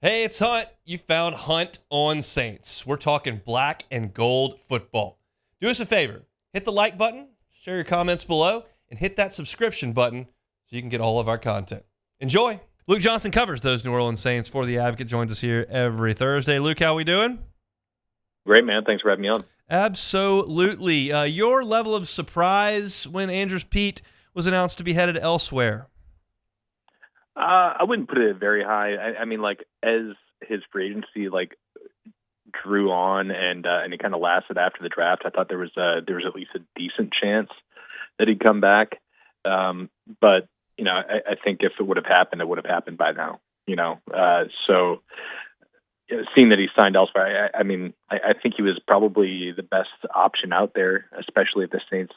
Hey, it's Hunt. You found Hunt on Saints. We're talking black and gold football. Do us a favor. Hit the like button, share your comments below, and hit that subscription button so you can get all of our content. Enjoy. Luke Johnson covers those New Orleans Saints for The Advocate. Joins us here every Thursday. Luke, how we doing? Great, man. Thanks for having me on. Absolutely. Your level of surprise when Andrews Peat was announced to be headed elsewhere? I wouldn't put it very high. I mean, like, as his free agency drew on and it kind of lasted after the draft, I thought there was at least a decent chance that he'd come back. But I think if it would have happened, it would have happened by now. So seeing that he signed elsewhere, I think he was probably the best option out there, especially if the Saints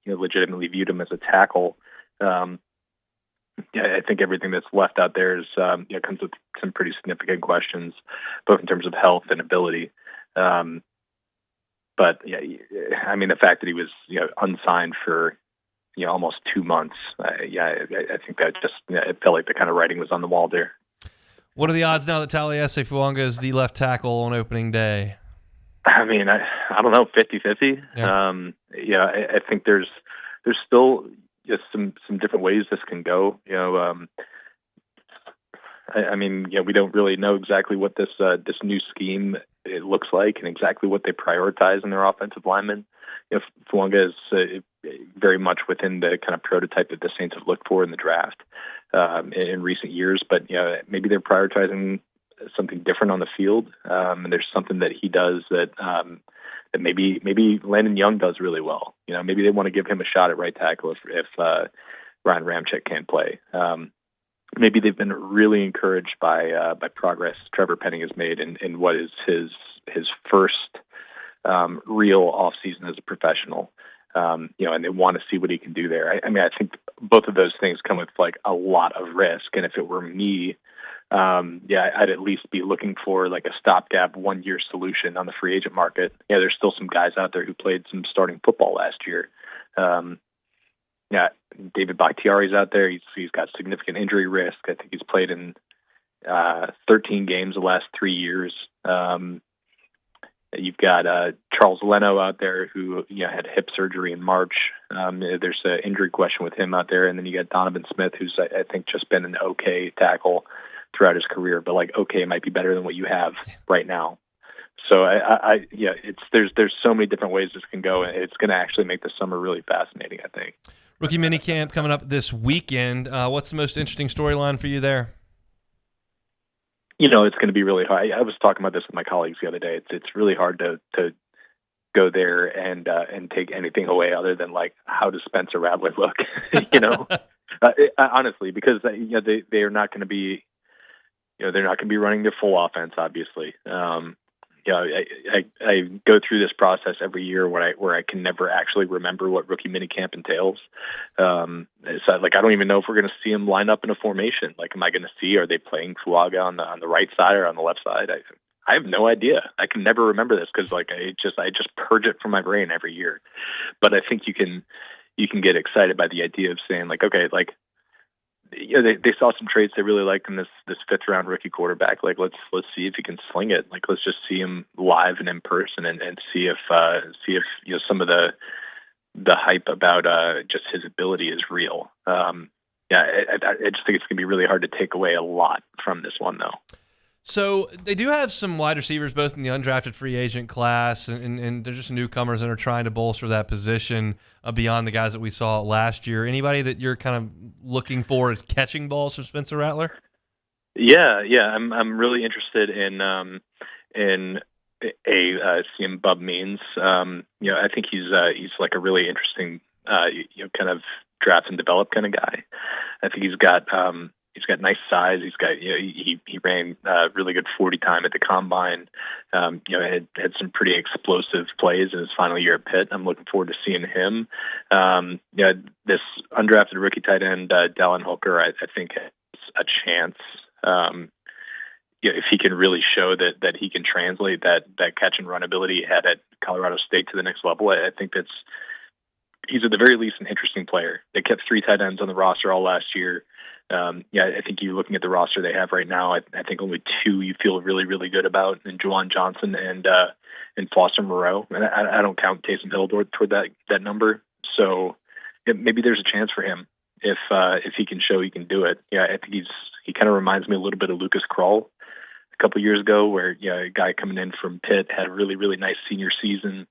legitimately viewed him as a tackle. I think everything that's left out there is comes with some pretty significant questions, both in terms of health and ability. But the fact that he was unsigned for almost 2 months, I think that just it felt like the kind of writing was on the wall there. What are the odds now that Taliesin Fuanga is the left tackle on opening day? I don't know, 50-50. Yeah. I think there's still just some different ways this can go. We don't really know exactly what this new scheme it looks like and exactly what they prioritize in their offensive linemen. Fuanga is very much within the kind of prototype that the Saints have looked for in the draft in recent years, but maybe they're prioritizing something different on the field, and there's something that he does that maybe Landon Young does really well. Maybe they want to give him a shot at right tackle if Ryan Ramczyk can't play. Maybe they've been really encouraged by progress Trevor Penning has made in what is his first real offseason as a professional. And they want to see what he can do there. I think both of those things come with a lot of risk. And if it were me, I'd at least be looking for a stopgap 1-year solution on the free agent market. There's still some guys out there who played some starting football last year. David Bakhtiari's out there. He's got significant injury risk. I think he's played in 13 games the last 3 years. You've got Charles Leno out there who had hip surgery in March. There's an injury question with him out there, and then you got Donovan Smith, who's I think just been an okay tackle throughout his career, but okay might be better than what you have right now. So there's so many different ways this can go, and it's going to actually make the summer really fascinating, I think. Rookie minicamp coming up this weekend. What's the most interesting storyline for you there? It's going to be really hard. I was talking about this with my colleagues the other day. It's really hard to go there and take anything away other than how does Spencer Rattler look? Honestly, because they are not going to be they're not going to be running their full offense, obviously. I go through this process every year where I can never actually remember what rookie minicamp entails. So I don't even know if we're going to see them line up in a formation. Am I going to see, are they playing Fuaga on the right side or on the left side? I have no idea. I can never remember this because I just purge it from my brain every year. But I think you can get excited by the idea of saying they saw some traits they really liked in this 5th round rookie quarterback. Let's see if he can sling it. Let's just see him live and in person and see if some of the hype about just his ability is real. I just think it's gonna be really hard to take away a lot from this one though. So they do have some wide receivers both in the undrafted free agent class and they're just newcomers that are trying to bolster that position beyond the guys that we saw last year. Anybody that you're kind of looking for is catching balls from Spencer Rattler? Yeah. I'm really interested in seeing Bub Means. I think he's a really interesting kind of draft and develop kind of guy. I think he's got nice size. He's got he ran really good 40 time at the combine. Had some pretty explosive plays in his final year at Pitt. I'm looking forward to seeing him. This undrafted rookie tight end Dallin Hooker, I think has a chance. If he can really show that he can translate that catch and run ability he had at Colorado State to the next level, I think he's at the very least an interesting player. They kept 3 tight ends on the roster all last year. I think you're looking at the roster they have right now. I think only 2 you feel really, really good about, and Juwan Johnson and Foster Moreau. And I don't count Taysom Hill toward that number. So maybe there's a chance for him if he can show he can do it. I think he kind of reminds me a little bit of Lucas Krull a couple of years ago, where a guy coming in from Pitt had a really, really nice senior season,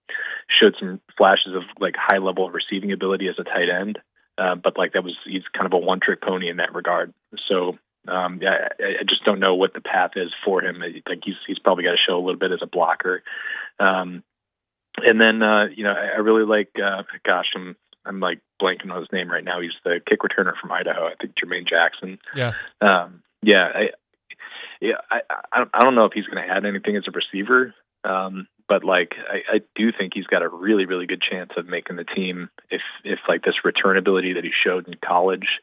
showed some flashes of like high level of receiving ability as a tight end, but like he's kind of a one trick pony in that regard. So I just don't know what the path is for him. Like he's probably got to show a little bit as a blocker, and then I really like I'm like blanking on his name right now. He's the kick returner from Idaho. I think Jermaine Jackson. Yeah. I don't know if he's going to add anything as a receiver, but like I do think he's got a really, really good chance of making the team if like this return ability that he showed in college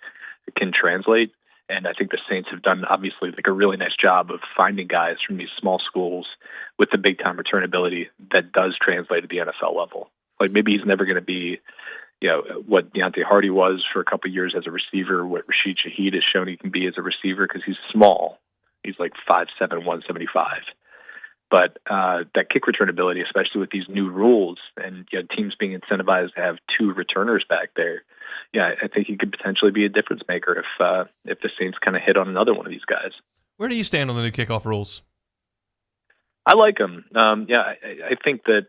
can translate. And I think the Saints have done obviously like a really nice job of finding guys from these small schools with the big time return ability that does translate at the NFL level. Like maybe he's never going to be, what Deontay Hardy was for a couple of years as a receiver, what Rashid Shaheed has shown he can be as a receiver because he's small. He's like 5'7", 175. But that kick return ability, especially with these new rules and teams being incentivized to have 2 returners back there, I think he could potentially be a difference maker if the Saints kind of hit on another one of these guys. Where do you stand on the new kickoff rules? I like them. I think that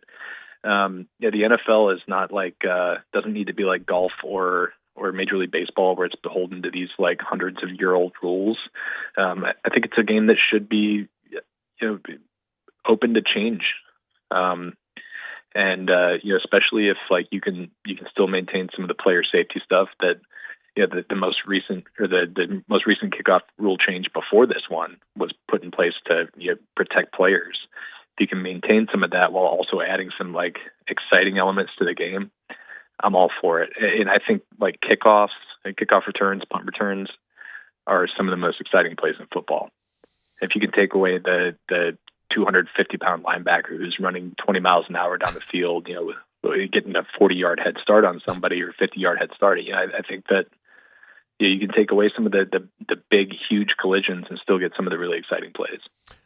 the NFL is not like doesn't need to be like golf or Major League Baseball where it's beholden to these like hundreds of year old rules. I think it's a game that should be open to change, especially if like you can still maintain some of the player safety stuff that the most recent kickoff rule change before this one was put in place to protect players. If you can maintain some of that while also adding some like exciting elements to the game, I'm all for it. And I think like kickoff returns, punt returns are some of the most exciting plays in football. If you can take away the 250-pound linebacker who's running 20 miles an hour down the field, with getting a 40-yard head start on somebody or 50-yard head start, I think that you can take away some of the big, huge collisions and still get some of the really exciting plays.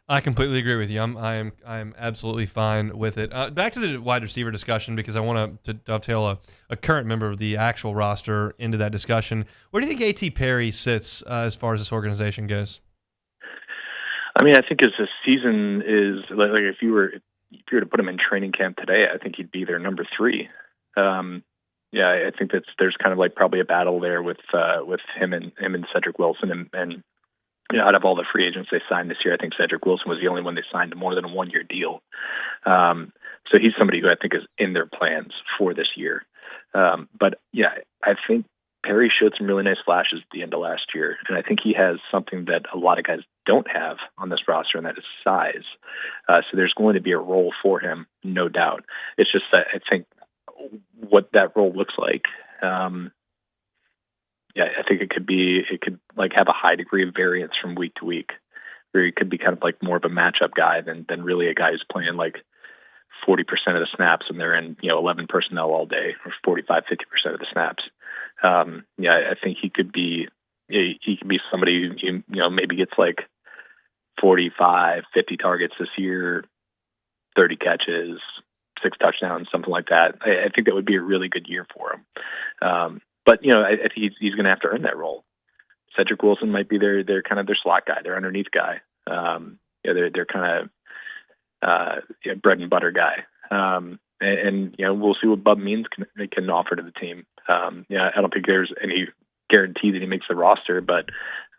I completely agree with you. I'm absolutely fine with it. Back to the wide receiver discussion, because I want to dovetail a current member of the actual roster into that discussion. Where do you think A.T. Perry sits as far as this organization goes? I mean, I think as the season is like if you were to put him in training camp today, I think he'd be their number 3. I think there's kind of like probably a battle there with him and Cedric Wilson and out of all the free agents they signed this year, I think Cedric Wilson was the only one they signed to more than a 1-year deal. So he's somebody who I think is in their plans for this year. But I think Perry showed some really nice flashes at the end of last year, and I think he has something that a lot of guys don't have on this roster, and that is size. So there's going to be a role for him, no doubt. It's just that I think what that role looks like, I think it could like have a high degree of variance from week to week, where he could be kind of like more of a matchup guy than really a guy who's playing like 40% of the snaps and they're in 11 personnel all day, or 45, 50% of the snaps. I think he could be somebody who maybe gets like 45, 50 targets this year, 30 catches, 6 touchdowns, something like that. I think that would be a really good year for him. But I think he's going to have to earn that role. Cedric Wilson might be their kind of their slot guy, their underneath guy. They're kind of bread and butter guy. And we'll see what Bub Means can offer to the team. I don't think there's any guarantee that he makes the roster, but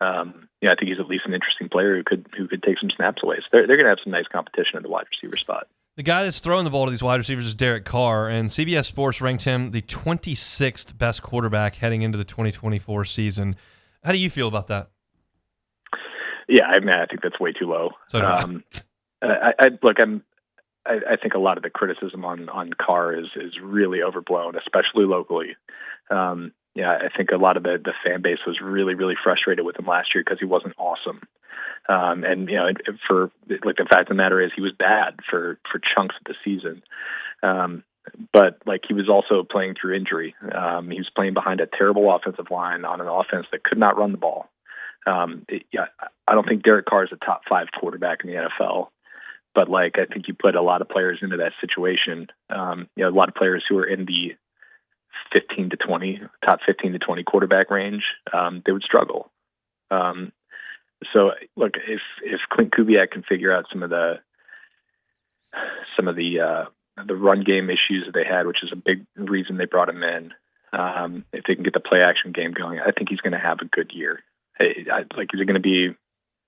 I think he's at least an interesting player who could take some snaps away. So they're going to have some nice competition at the wide receiver spot. The guy that's throwing the ball to these wide receivers is Derek Carr, and CBS Sports ranked him the 26th best quarterback heading into the 2024 season. How do you feel about that? Yeah, I think that's way too low. So I think a lot of the criticism on Carr is really overblown, especially locally. I think a lot of the fan base was really, really frustrated with him last year because he wasn't awesome. For like the fact of the matter is he was bad for chunks of the season. but like he was also playing through injury. He was playing behind a terrible offensive line on an offense that could not run the ball. I don't think Derek Carr is a top 5 quarterback in the NFL, but like I think you put a lot of players into that situation. A lot of players who are in the top 15 to 20 quarterback range, they would struggle. So look, if Clint Kubiak can figure out some of the run game issues that they had, which is a big reason they brought him in, if they can get the play action game going, I think he's going to have a good year. Is he going to be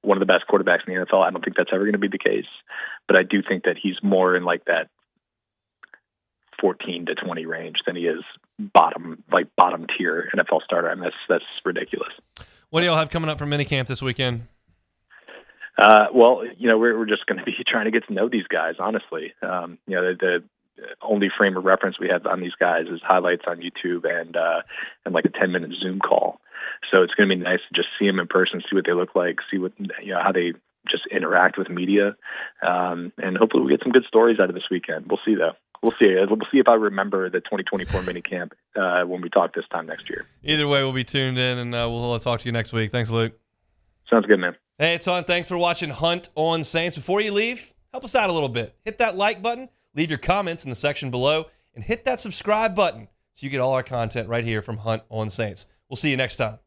one of the best quarterbacks in the NFL? I don't think that's ever going to be the case, but I do think that he's more in like that 14 to 20 range than he is bottom tier NFL starter. I mean, that's ridiculous. What do y'all have coming up for minicamp this weekend? Well, we're just going to be trying to get to know these guys, honestly. The only frame of reference we have on these guys is highlights on YouTube and like a 10-minute Zoom call. So it's going to be nice to just see them in person, see what they look like, see what how they just interact with media, and hopefully we'll get some good stories out of this weekend. We'll see, though. We'll see. We'll see if I remember the 2024 minicamp when we talk this time next year. Either way, we'll be tuned in, and we'll talk to you next week. Thanks, Luke. Sounds good, man. Hey, it's on. Thanks for watching Hunt on Saints. Before you leave, help us out a little bit. Hit that like button, leave your comments in the section below, and hit that subscribe button so you get all our content right here from Hunt on Saints. We'll see you next time.